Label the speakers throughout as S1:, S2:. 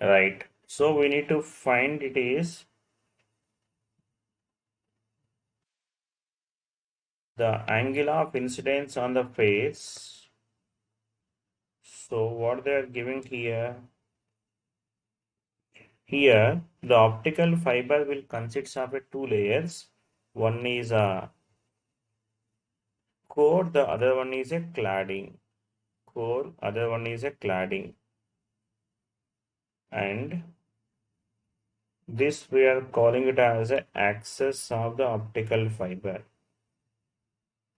S1: right? So we need to find it is the angle of incidence on the face. So what they are giving here, the optical fiber will consist of two layers. One is a core, the other one is a cladding. Core, other one is a cladding. And this we are calling it as a axis of the optical fiber.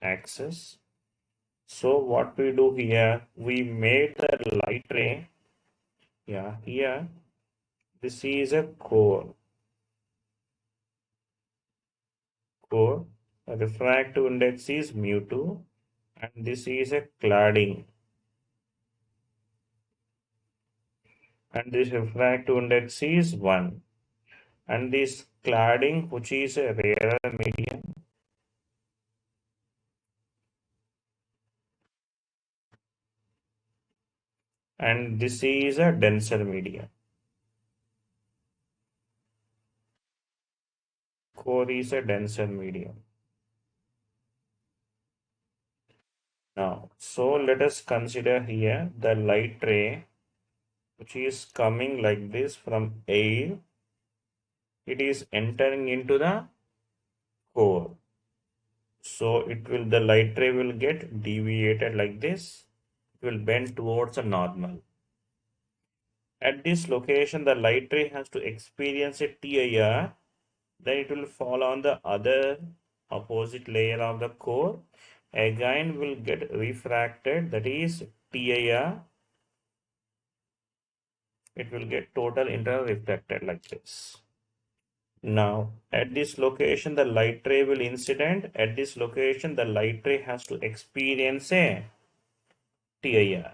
S1: Axis. So what we do here, we made the light ray. Yeah, here this is a core. Core. The refractive index is mu2, and this is a cladding. And this refractive index is 1. And this cladding, which is a rarer medium, and this is a denser medium. Core is a denser medium. Now, so let us consider here the light ray which is coming like this from air. It is entering into the core. So the light ray will get deviated like this. It will bend towards a normal. At this location, the light ray has to experience a TIR. Then it will fall on the other opposite layer of the core. Again will get refracted, that is TIR. It will get total internal reflected like this. Now, at this location, the light ray will incident. At this location, the light ray has to experience a TIR.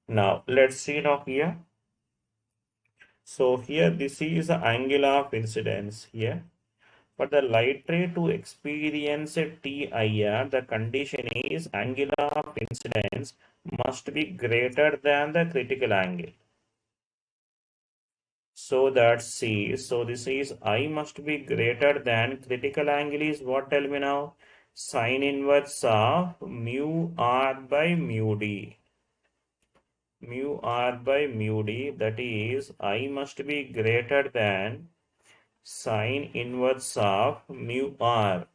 S1: Now, let's see now here. So here, this is the angle of incidence here. For the light ray to experience a TIR, the condition is angle of incidence must be greater than the critical angle. So that's C. So this is I must be greater than critical angle is what, tell me now? Sine inverse of mu R by mu D. Mu R by mu D, that is I must be greater than sine inverse of mu R.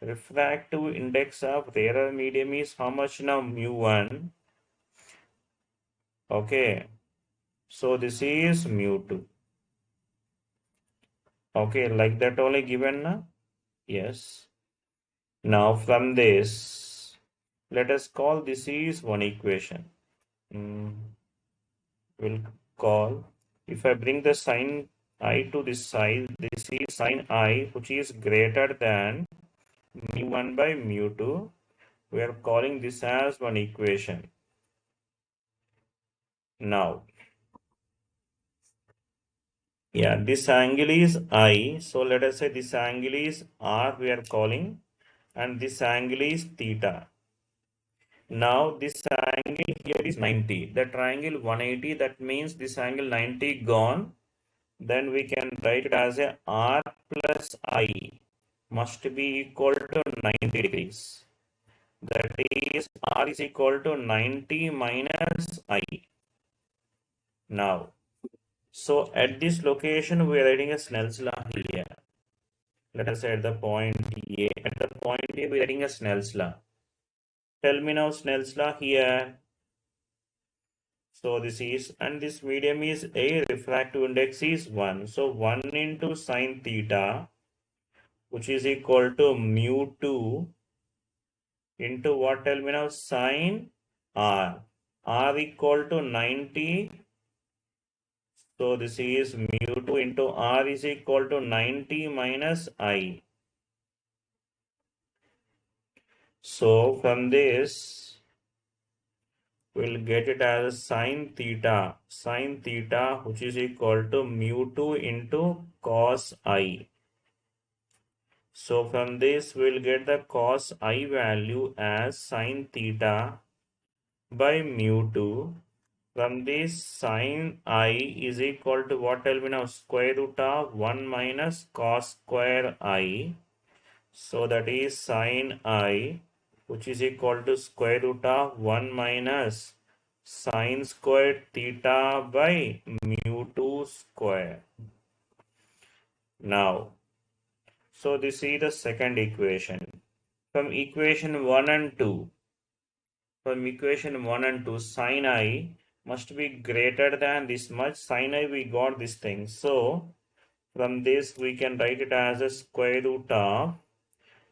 S1: Refractive index of rarer medium is how much now? Mu1. Okay. So this is mu2. Okay, like that only given now? Yes. Now from this, let us call this is one equation. We'll call, if I bring the sine I to this side, this is sine I, which is greater than mu1 by mu2. We are calling this as one equation. Now, yeah, this angle is I. So let us say this angle is R, we are calling, and this angle is theta. Now this angle here is 90. The triangle 180, that means this angle 90 gone. Then we can write it as a R plus I must be equal to 90 degrees. That is R is equal to 90 minus I. Now, so at this location we are writing a Snell's law here. Let us say at the point A. At the point A we are writing a Snell's law. Tell me now Snell's law here. So this is, and this medium is a refractive index is 1. So 1 into sine theta, which is equal to mu2 into what, tell me now, sine R. R equal to 90. So this is mu2 into R is equal to 90 minus I. So from this, we'll get it as sine theta, which is equal to mu2 into cos I. So from this, we'll get the cos I value as sine theta by mu2. From this, sine I is equal to what? Tell me now. Square root of 1 minus cos square I. So that is sine I, which is equal to square root of 1 minus sine squared theta by mu 2 square. Now, so this is the second equation. From equation 1 and 2, sine I must be greater than this much. Sine I, we got this thing. So, from this we can write it as a square root of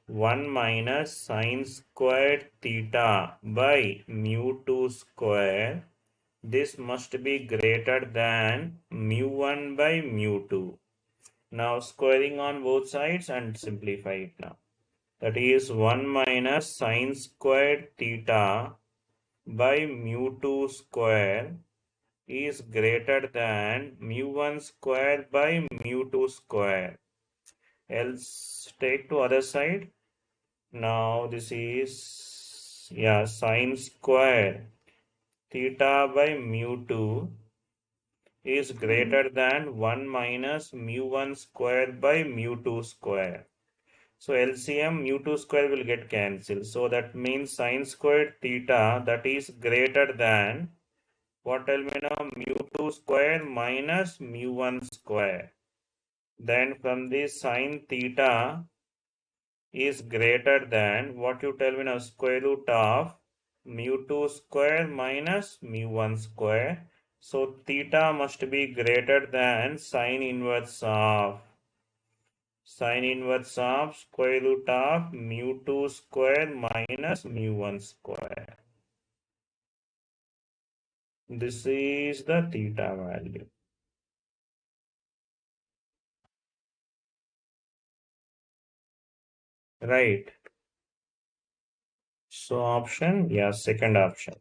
S1: 1 minus sine squared theta by mu 2 square. This must be greater than mu 1 by mu 2. Now squaring on both sides and simplify it now. That is 1 minus sine squared theta by mu 2 square is greater than mu 1 square by mu 2 square. Else take to other side. Now this is sine square theta by mu 2 is greater than 1 minus mu 1 square by mu 2 square. So LCM mu 2 square will get cancelled. So that means sine squared theta, that is greater than what? Tell me now, mu 2 square minus mu 1 square. Then from this sine theta is greater than what? You tell me now, square root of mu 2 square minus mu 1 square. So theta must be greater than sine inverse of square root of mu 2 square minus mu 1 square. This is the theta value. Right. So option, second option.